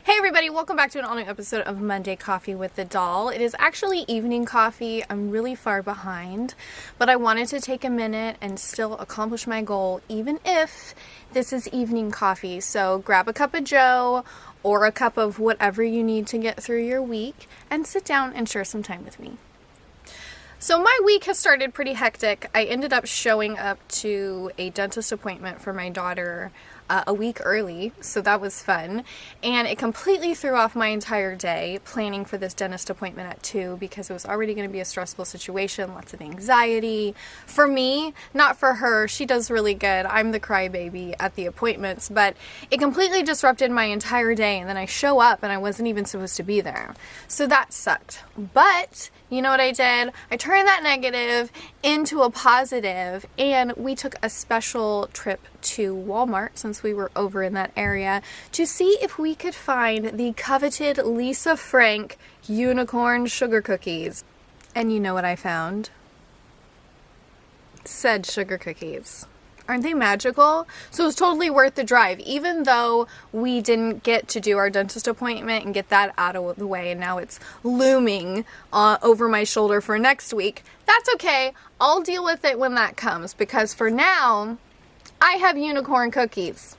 Hey everybody, welcome back to an all-new episode of Monday Coffee with the Doll. It is actually evening coffee. I'm really far behind, but I wanted to take a minute and still accomplish my goal, even if this is evening coffee. So grab a cup of joe or a cup of whatever you need to get through your week and sit down and share some time with me. So my week has started pretty hectic. I ended up showing up to a dentist appointment for my daughter a week early, so that was fun, and it completely threw off my entire day planning for this dentist appointment at 2 because it was already going to be a stressful situation, lots of anxiety for me, not for her. She does really good. I'm the crybaby at the appointments, but it completely disrupted my entire day, and then I show up and I wasn't even supposed to be there, so that sucked. But you know what I did? I turned that negative into a positive, and we took a special trip to Walmart, since we were over in that area, to see if we could find the coveted Lisa Frank unicorn sugar cookies. And you know what I found? Said sugar cookies. Aren't they magical? So it was totally worth the drive, even though we didn't get to do our dentist appointment and get that out of the way, and now it's looming over my shoulder for next week. That's okay. I'll deal with it when that comes, because for now, I have unicorn cookies.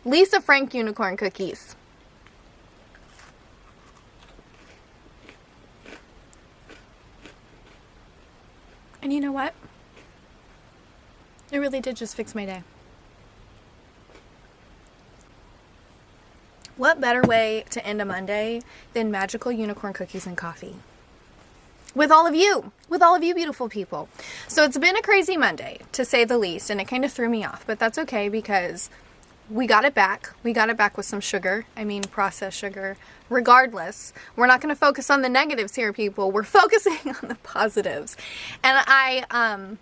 Lisa Frank unicorn cookies. And you know what? It really did just fix my day. What better way to end a Monday than magical unicorn cookies and coffee? With all of you beautiful people. So it's been a crazy Monday, to say the least, and it kind of threw me off, but that's okay because we got it back. We got it back with some sugar. I mean, processed sugar. Regardless, we're not going to focus on the negatives here, people. We're focusing on the positives. And I,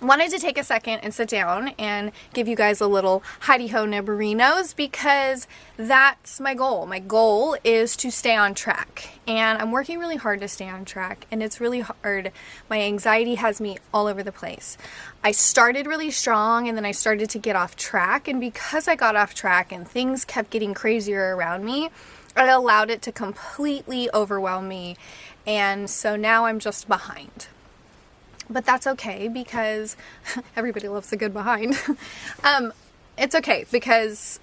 wanted to take a second and sit down and give you guys a little hidey-ho nibberinos, because that's my goal. My goal is to stay on track, and I'm working really hard to stay on track, and it's really hard. My anxiety has me all over the place. I started really strong, and then I started to get off track, and because I got off track and things kept getting crazier around me, I allowed it to completely overwhelm me, and so now I'm just behind. But that's okay, because everybody loves a good behind. It's okay, because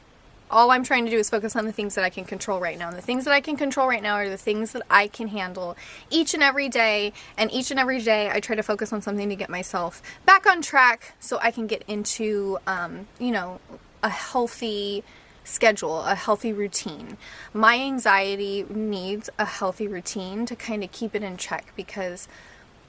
all I'm trying to do is focus on the things that I can control right now. And the things that I can control right now are the things that I can handle each and every day. And each and every day I try to focus on something to get myself back on track so I can get into, a healthy schedule, a healthy routine. My anxiety needs a healthy routine to kind of keep it in check, because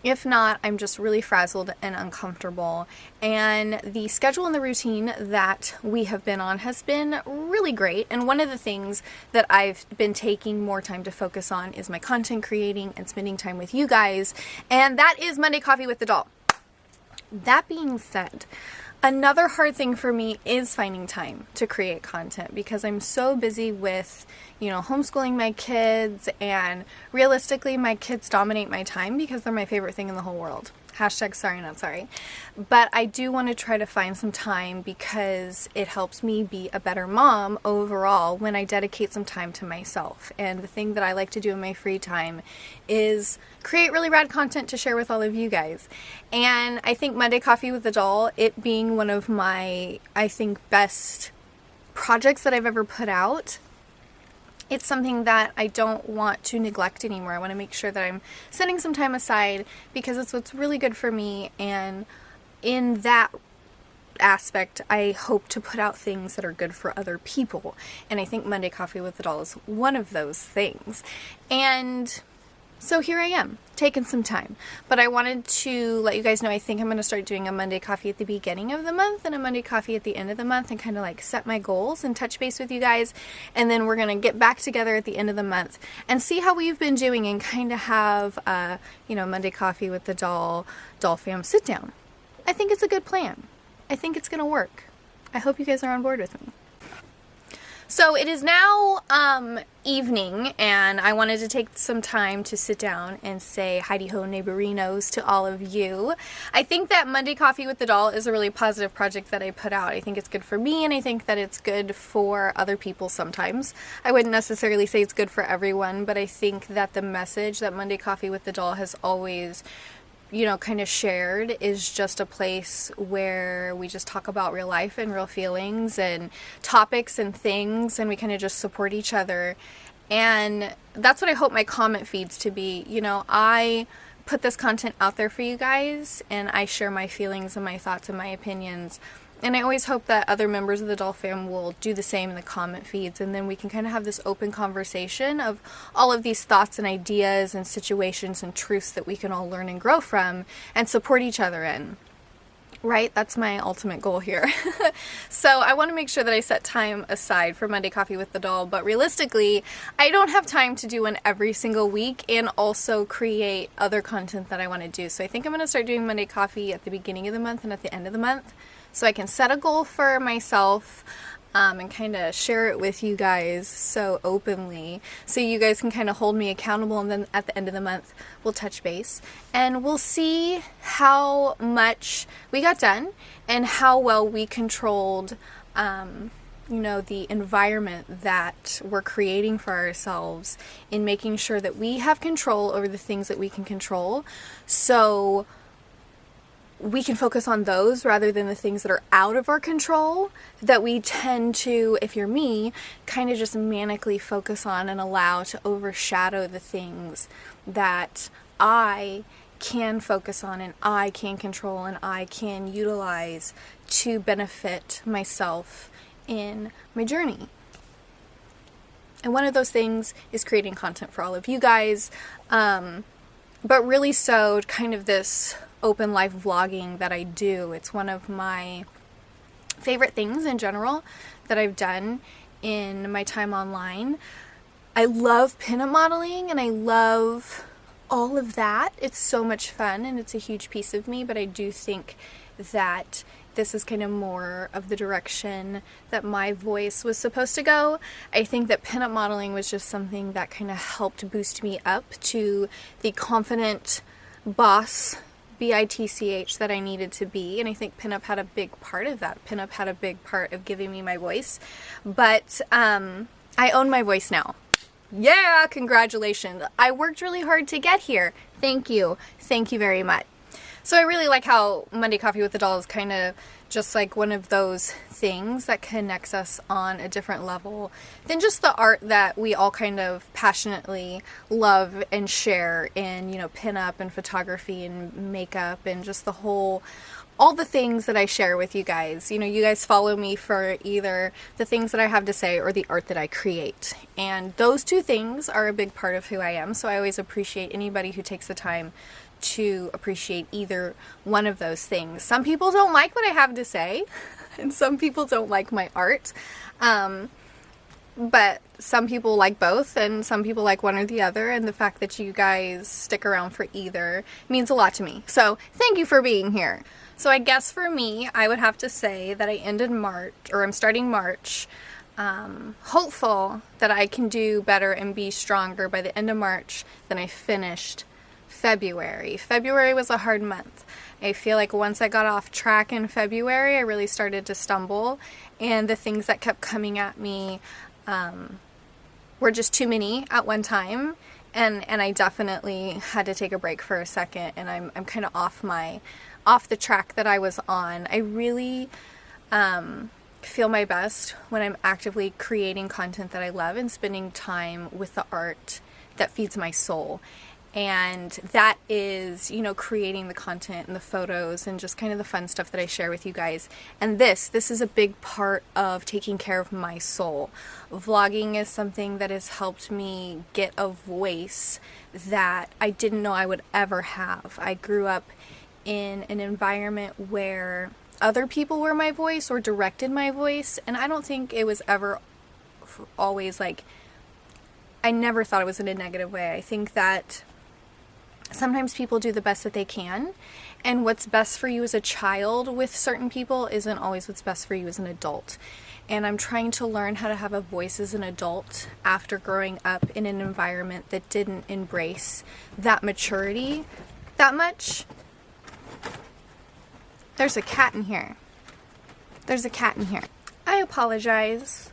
if not, I'm just really frazzled and uncomfortable. And the schedule and the routine that we have been on has been really great. And one of the things that I've been taking more time to focus on is my content creating and spending time with you guys. And that is Monday Coffee with the Doll. That being said, another hard thing for me is finding time to create content, because I'm so busy with, homeschooling my kids, and realistically my kids dominate my time because they're my favorite thing in the whole world. Hashtag sorry not sorry. But I do want to try to find some time, because it helps me be a better mom overall when I dedicate some time to myself. And the thing that I like to do in my free time is create really rad content to share with all of you guys. And I think Monday Coffee with the Doll, it being one of my, best projects that I've ever put out, it's something that I don't want to neglect anymore. I want to make sure that I'm setting some time aside, because it's what's really good for me. And in that aspect, I hope to put out things that are good for other people. And I think Monday Coffee with the Doll is one of those things. And so here I am, taking some time. But I wanted to let you guys know, I think I'm going to start doing a Monday Coffee at the beginning of the month and a Monday Coffee at the end of the month, and kind of like set my goals and touch base with you guys. And then we're going to get back together at the end of the month and see how we've been doing, and kind of have, Monday Coffee with the Doll fam sit down. I think it's a good plan. I think it's going to work. I hope you guys are on board with me. So it is now evening, and I wanted to take some time to sit down and say Heidi Ho neighborinos to all of you. I think that Monday Coffee with the Doll is a really positive project that I put out. I think it's good for me, and I think that it's good for other people sometimes. I wouldn't necessarily say it's good for everyone, but I think that the message that Monday Coffee with the Doll has always kind of shared is just a place where we just talk about real life and real feelings and topics and things, and we kind of just support each other. And that's what I hope my comment feeds to be. I put this content out there for you guys, and I share my feelings and my thoughts and my opinions. And I always hope that other members of the Doll fam will do the same in the comment feeds, and then we can kind of have this open conversation of all of these thoughts and ideas and situations and truths that we can all learn and grow from and support each other in. Right? That's my ultimate goal here. So I want to make sure that I set time aside for Monday Coffee with the Doll, but realistically, I don't have time to do one every single week and also create other content that I want to do. So I think I'm going to start doing Monday Coffee at the beginning of the month and at the end of the month, so I can set a goal for myself and kind of share it with you guys so openly, so you guys can kind of hold me accountable, and then at the end of the month we'll touch base and we'll see how much we got done and how well we controlled the environment that we're creating for ourselves, in making sure that we have control over the things that we can control, so we can focus on those rather than the things that are out of our control, that we tend to, if you're me, kind of just manically focus on and allow to overshadow the things that I can focus on and I can control and I can utilize to benefit myself in my journey. And one of those things is creating content for all of you guys, but really so kind of this open life vlogging that I do. It's one of my favorite things in general that I've done in my time online. I love pinup modeling and I love all of that. It's so much fun and it's a huge piece of me, but I do think that this is kind of more of the direction that my voice was supposed to go. I think that pinup modeling was just something that kind of helped boost me up to the confident boss, BITCH, that I needed to be, and I think pinup had a big part of that. Pinup had a big part of giving me my voice, but I own my voice now. Yeah, congratulations. I worked really hard to get here. Thank you. Thank you very much. So I really like how Monday Coffee with the Doll is kind of just like one of those things that connects us on a different level than just the art that we all kind of passionately love and share in, pinup and photography and makeup and just all the things that I share with you guys. You guys follow me for either the things that I have to say or the art that I create. And those two things are a big part of who I am. So I always appreciate anybody who takes the time to appreciate either one of those things. Some people don't like what I have to say, and some people don't like my art. But some people like both, and some people like one or the other, and the fact that you guys stick around for either means a lot to me. So thank you for being here. So I guess for me, I would have to say that I ended March, or I'm starting March, hopeful that I can do better and be stronger by the end of March than I finished February. February was a hard month. I feel like once I got off track in February, I really started to stumble, and the things that kept coming at me were just too many at one time, and I definitely had to take a break for a second, and I'm kind of off the track that I was on. I really feel my best when I'm actively creating content that I love and spending time with the art that feeds my soul. And that is, creating the content and the photos and just kind of the fun stuff that I share with you guys. And this is a big part of taking care of my soul. Vlogging is something that has helped me get a voice that I didn't know I would ever have. I grew up in an environment where other people were my voice or directed my voice, and I don't think it was ever always I never thought it was in a negative way. I think that sometimes people do the best that they can, And what's best for you as a child with certain people isn't always what's best for you as an adult. And I'm trying to learn how to have a voice as an adult after growing up in an environment that didn't embrace that maturity that much. There's a cat in here. There's a cat in here. I apologize.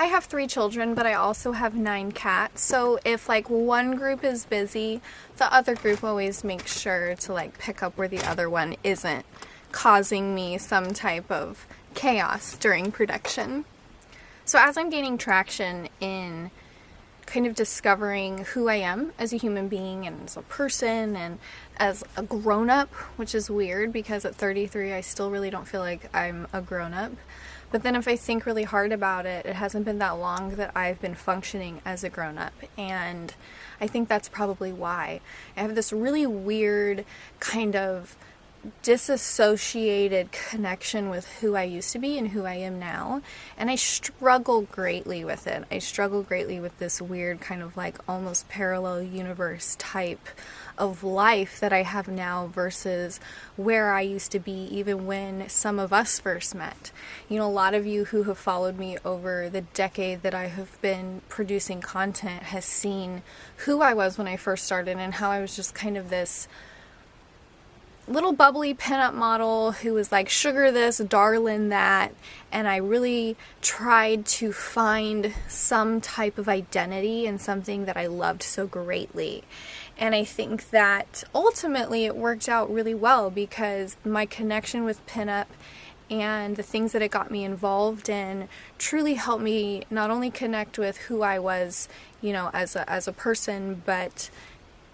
I have 3 children, but I also have 9 cats. So if like one group is busy, the other group always makes sure to like pick up where the other one isn't, causing me some type of chaos during production. So as I'm gaining traction in kind of discovering who I am as a human being and as a person and as a grown-up, which is weird because at 33 I still really don't feel like I'm a grown-up. But then if I think really hard about it, it hasn't been that long that I've been functioning as a grown-up. And I think that's probably why. I have this really weird kind of disassociated connection with who I used to be and who I am now. And I struggle greatly with it. I struggle greatly with this weird kind of like almost parallel universe type of life that I have now versus where I used to be even when some of us first met. You know, a lot of you who have followed me over the decade that I have been producing content has seen who I was when I first started and how I was just kind of this little bubbly pinup model who was like sugar this, darling that, and I really tried to find some type of identity in something that I loved so greatly. And I think that ultimately it worked out really well because my connection with pinup and the things that it got me involved in truly helped me not only connect with who I was, you know, as a person, but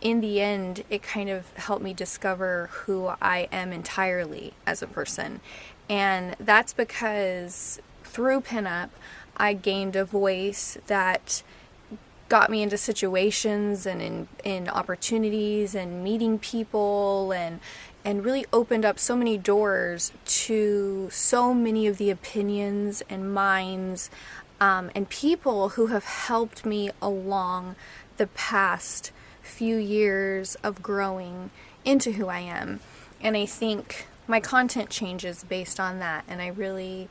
in the end, it kind of helped me discover who I am entirely as a person. And that's because through pinup, I gained a voice that got me into situations and in opportunities and meeting people and really opened up so many doors to so many of the opinions and minds and people who have helped me along the past few years of growing into who I am. And I think my content changes based on that, and I really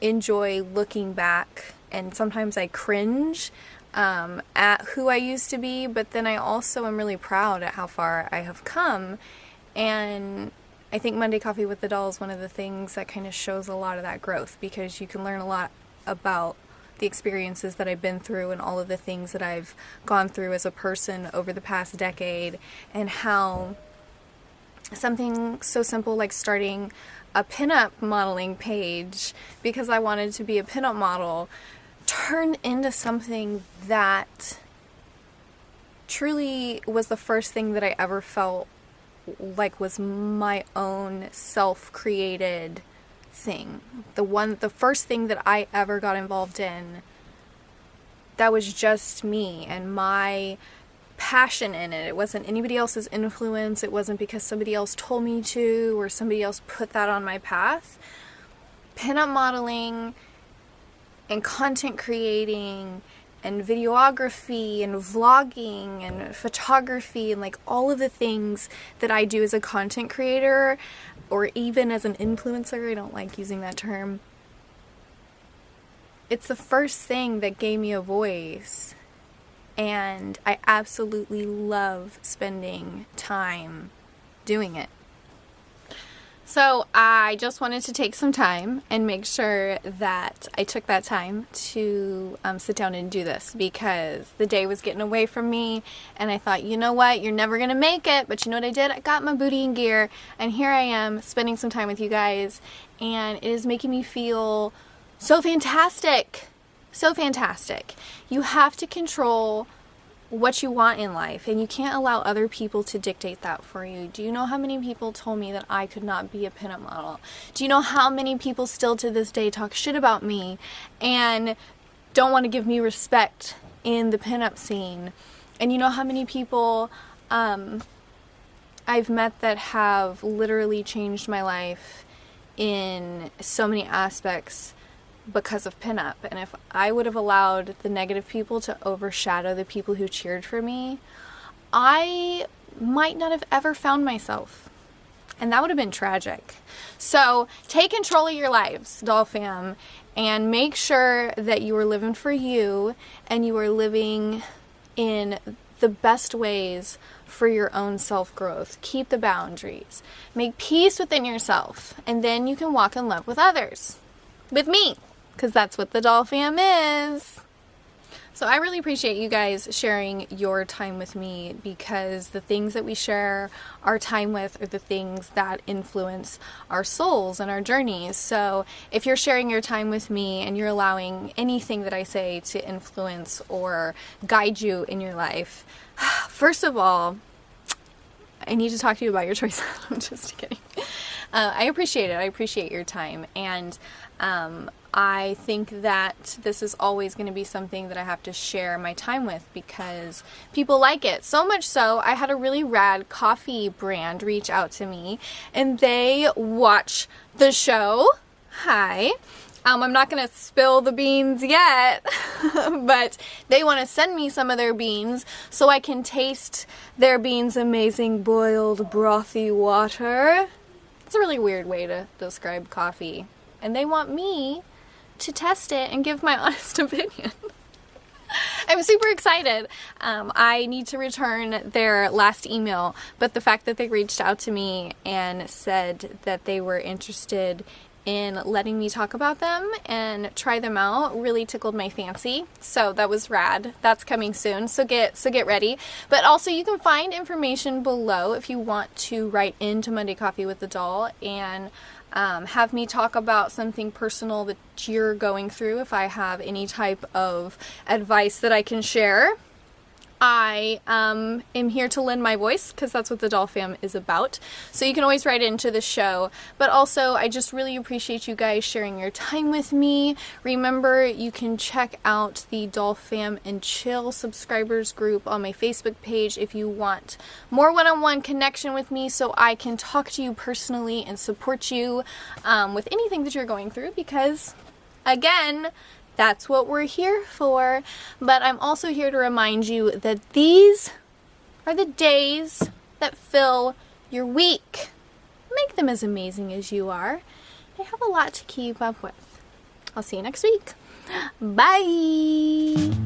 enjoy looking back, and sometimes I cringe at who I used to be, but then I also am really proud at how far I have come. And I think Monday Coffee with the Doll is one of the things that kind of shows a lot of that growth, because you can learn a lot about the experiences that I've been through and all of the things that I've gone through as a person over the past decade, and how something so simple like starting a pinup modeling page because I wanted to be a pinup model turned into something that truly was the first thing that I ever felt like was my own self-created thing. The first thing that I ever got involved in that was just me and my passion in it. It wasn't anybody else's influence. It wasn't because somebody else told me to or somebody else put that on my path. Pinup modeling and content creating and videography and vlogging and photography and like all of the things that I do as a content creator or even as an influencer, I don't like using that term. It's the first thing that gave me a voice, and I absolutely love spending time doing it. So I just wanted to take some time and make sure that I took that time to sit down and do this, because the day was getting away from me and I thought, you know what, you're never gonna make it. But you know what I did? I got my booty in gear and here I am spending some time with you guys, and it is making me feel so fantastic. So fantastic. You have to control what you want in life, and you can't allow other people to dictate that for you. Do you know how many people told me that I could not be a pinup model? Do you know how many people still to this day talk shit about me and don't want to give me respect in the pinup scene? And you know how many people I've met that have literally changed my life in so many aspects because of pinup. And if I would have allowed the negative people to overshadow the people who cheered for me, I might not have ever found myself. And that would have been tragic. So take control of your lives, doll fam, and make sure that you are living for you and you are living in the best ways for your own self-growth. Keep the boundaries. Make peace within yourself, and then you can walk in love with others. With me, because that's what the doll fam is. So I really appreciate you guys sharing your time with me, because the things that we share our time with are the things that influence our souls and our journeys. So if you're sharing your time with me and you're allowing anything that I say to influence or guide you in your life, first of all, I need to talk to you about your choices. I'm just kidding. I appreciate it. I appreciate your time. And I think that this is always going to be something that I have to share my time with, because people like it. So much so, I had a really rad coffee brand reach out to me, and they watch the show. Hi. I'm not going to spill the beans yet, but they want to send me some of their beans so I can taste their beans' amazing boiled brothy water. It's a really weird way to describe coffee. And they want me to test it and give my honest opinion. I'm super excited. I need to return their last email, but the fact that they reached out to me and said that they were interested in letting me talk about them and try them out really tickled my fancy. So that was rad. That's coming soon. So get ready. But also, you can find information below if you want to write into Monday Coffee with the Doll and have me talk about something personal that you're going through. If I have any type of advice that I can share, I am here to lend my voice, because that's what the Doll Fam is about. So you can always write into the show. But also, I just really appreciate you guys sharing your time with me. Remember, you can check out the Doll Fam and Chill subscribers group on my Facebook page if you want more one-on-one connection with me, so I can talk to you personally and support you with anything that you're going through, because, again, that's what we're here for. But I'm also here to remind you that these are the days that fill your week. Make them as amazing as you are. They have a lot to keep up with. I'll see you next week. Bye!